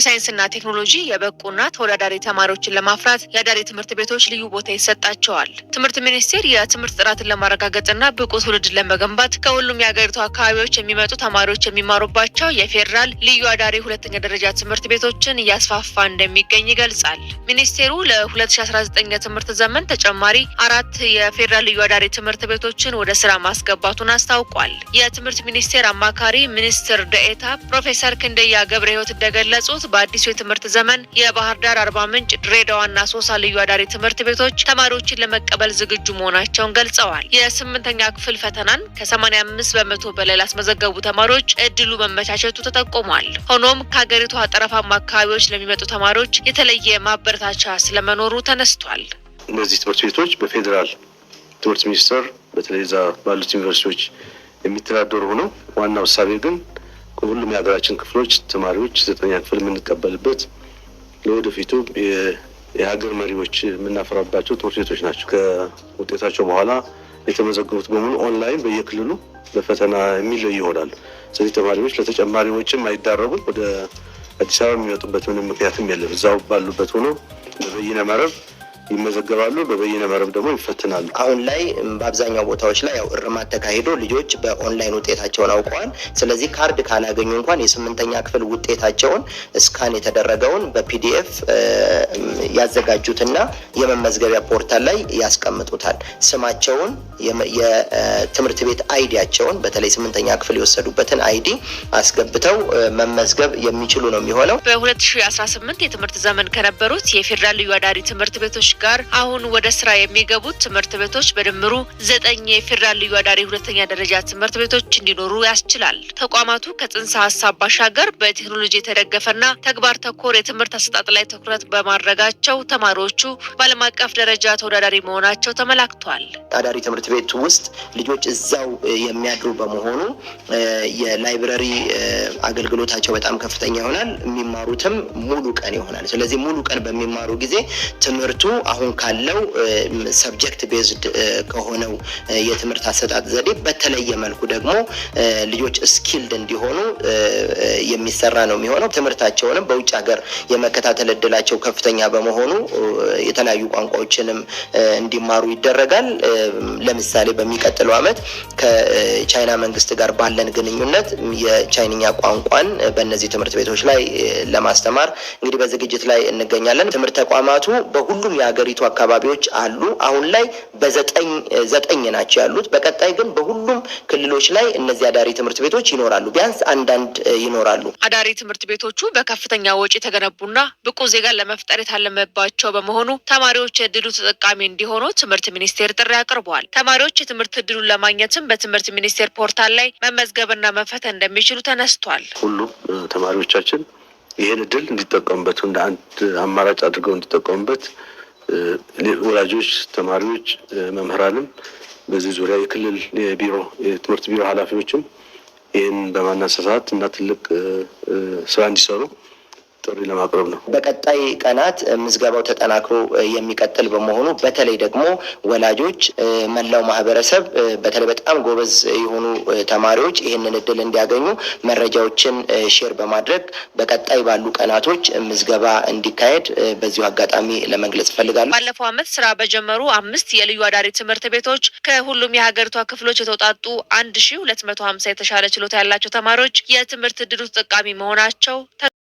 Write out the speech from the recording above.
በሳይንስና ቴክኖሎጂ የበቁና ተወዳዳሪ ተማሪዎችን ለማፍራት የአዳሪ ትምህርት ቤቶች ልዩ ቦታ ይሰጣቸዋል። ትምህርት ሚኒስቴር የትምህርት ጥራትን ለማረጋገጥና ብቁ ትውልድን ለመገንባት ከሁሉም የሀገሪቱ አካባቢዎች የሚመጡ ተማሪዎች የሚማሩባቸው የፌዴራል ልዩ አዳሪ ሁለተኛ ደረጃ ትምህርት ቤቶችን እያስፋፋ እንደሚገኝ ይገልጻል። ሚኒስቴሩ ለ2019 የትምህርት ዘመን ተጨማሪ 4 የፌዴራል ልዩ አዳሪ ትምህርት ቤቶችን ወደ ስራ ማስገባቱን አስታውቋል። የትምህርት ሚኒስቴር አማካሪ ሚኒስትር ደኤታ ፕሮፌሰር ክንደያ ገብረ ሕይወት እንደገለጹት በአዲሱ የትምህርት ዘመን የባህር ዳር፣ አርባ ምንጭ፣ ድሬዳዋና ሶሳ ልዩ አዳሪ ትምህርት ቤቶች ተማሪዎችን ለመቀበል ዝግጁ መሆናቸውን ገልጸዋል። የ8ኛ ክፍል ፈተናን ከ85 በመቶ በላይ ላስመዘገቡ ተማሪዎች እድሉ መመቻቸቱ ተጠቁሟል። ሆኖም ከሀገሪቱ ጠረፋማ አካባቢዎች ለሚመጡ ተማሪዎች የተለየ ማበረታቻ ስለመኖሩ ተነስቷል። እነዚህ ትምህርት ቤቶች በፌዴራል ትምህርት ሚኒስቴር በተለይ እዛ ባሉት ዩኒቨርሲቲዎች የሚተዳደሩ ሆነው ዋናው እሳቤ ግን ከሁሉም የሀገራችን ክፍሎች ተማሪዎች 9ኛ ክፍል የምንቀበልበት ለወደፊቱ የሀገር መሪዎች የምናፈራባቸው ትምህርት ቤቶች ናቸው። ከውጤታቸው በኋላ የተመዘገቡት በሙሉ ኦንላይን በየክልሉ በፈተና የሚለዩ ይሆናሉ። ስለዚህ ተማሪዎች ለተጨማሪ ወጪም አይዳረጉም። ወደ አዲስ አበባ የሚመጡበት ምንም ምክንያትም የለም። እዛው ባሉበት ሆኖ በበይነ መረብ ይመዘገባሉ፣ በበይነ መረብ ደግሞ ይፈትናሉ። አሁን ላይ በአብዛኛው ቦታዎች ላይ ያው እርማት ተካሂዶ ልጆች በኦንላይን ውጤታቸውን አውቀዋል። ስለዚህ ካርድ ካላገኙ እንኳን የ8ኛ ክፍል ውጤታቸውን ስካን የተደረገውን በፒዲኤፍ ያዘጋጁትና የመመዝገቢያ ፖርታል ላይ ያስቀምጡታል። ስማቸውን፣ የትምህርት ቤት አይዲያቸውን በተለይ 8ኛ ክፍል የወሰዱበትን አይዲ አስገብተው መመዝገብ የሚችሉ ነው የሚሆነው። በ2018 የትምህርት ዘመን ከነበሩት የፌዴራል ልዩ አዳሪ ትምህርት ቤቶች ጋር አሁን ወደ ስራ የሚገቡት ትምህርት ቤቶች በድምሩ 9 የፌዴራል ልዩ አዳሪ ሁለተኛ ደረጃ ትምህርት ቤቶች እንዲኖሩ ያስችላል። ተቋማቱ ከጽንሰ ሀሳብ ባሻገር በቴክኖሎጂ የተደገፈና ተግባር ተኮር የትምህርት አሰጣጥ ላይ ትኩረት በማድረጋቸው ተማሪዎቹ በዓለም አቀፍ ደረጃ ተወዳዳሪ መሆናቸው ተመላክቷል። አዳሪ ትምህርት ቤት ውስጥ ልጆች እዛው የሚያድሩ በመሆኑ የላይብረሪ አገልግሎታቸው በጣም ከፍተኛ ይሆናል። የሚማሩትም ሙሉ ቀን ይሆናል። ስለዚህ ሙሉ ቀን በሚማሩ ጊዜ ትምህርቱ አሁን ካለው ሰብጀክት ቤዝድ ከሆነው የትምህርት አሰጣጥ ዘዴ በተለየ መልኩ ደግሞ ልጆች ስኪልድ እንዲሆኑ የሚሰራ ነው የሚሆነው። ትምህርታቸውንም በውጭ ሀገር የመከታተል እድላቸው ከፍተኛ በመሆኑ የተለያዩ ቋንቋዎችንም እንዲማሩ ይደረጋል። ለምሳሌ በሚቀጥለው ዓመት ከቻይና መንግስት ጋር ባለን ግንኙነት የቻይንኛ ቋንቋን በእነዚህ ትምህርት ቤቶች ላይ ለማስተማር እንግዲህ በዝግጅት ላይ እንገኛለን። ትምህርት ተቋማቱ በሁሉም የሀገሪቱ አካባቢዎች አሉ። አሁን ላይ በዘጠኝ ናቸው ያሉት። በቀጣይ ግን በሁሉም ክልሎች ላይ እነዚህ አዳሪ ትምህርት ቤቶች ይኖራሉ። ቢያንስ አንዳንድ ይኖራሉ። አዳሪ ትምህርት ቤቶቹ በከፍተኛ ወጪ የተገነቡና ብቁ ዜጋን ለመፍጠር የታለመባቸው በመሆኑ ተማሪዎች የእድሉ ተጠቃሚ እንዲሆኑ ትምህርት ሚኒስቴር ጥሪ አቅርቧል። ተማሪዎች የትምህርት እድሉን ለማግኘትም በትምህርት ሚኒስቴር ፖርታል ላይ መመዝገብና መፈተን እንደሚችሉ ተነስቷል። ሁሉም ተማሪዎቻችን ይህን እድል እንዲጠቀሙበት እንደ አንድ አማራጭ አድርገው እንዲጠቀሙበት ወላጆች፣ ተማሪዎች፣ መምህራንም በዚህ ዙሪያ የክልል የትምህርት ቢሮ ኃላፊዎችም ይህን በማነሳሳት እና ትልቅ ስራ እንዲሰሩ ጥሪ ለማቅረብ ነው። በቀጣይ ቀናት ምዝገባው ተጠናክሮ የሚቀጥል በመሆኑ በተለይ ደግሞ ወላጆች፣ መላው ማህበረሰብ በተለይ በጣም ጎበዝ የሆኑ ተማሪዎች ይህንን እድል እንዲያገኙ መረጃዎችን ሼር በማድረግ በቀጣይ ባሉ ቀናቶች ምዝገባ እንዲካሄድ በዚሁ አጋጣሚ ለመግለጽ እፈልጋለሁ። ባለፈው ዓመት ስራ በጀመሩ 5 የልዩ አዳሪ ትምህርት ቤቶች ከሁሉም የሀገሪቷ ክፍሎች የተውጣጡ 1250 የተሻለ ችሎታ ያላቸው ተማሪዎች የትምህርት እድሉ ተጠቃሚ መሆናቸው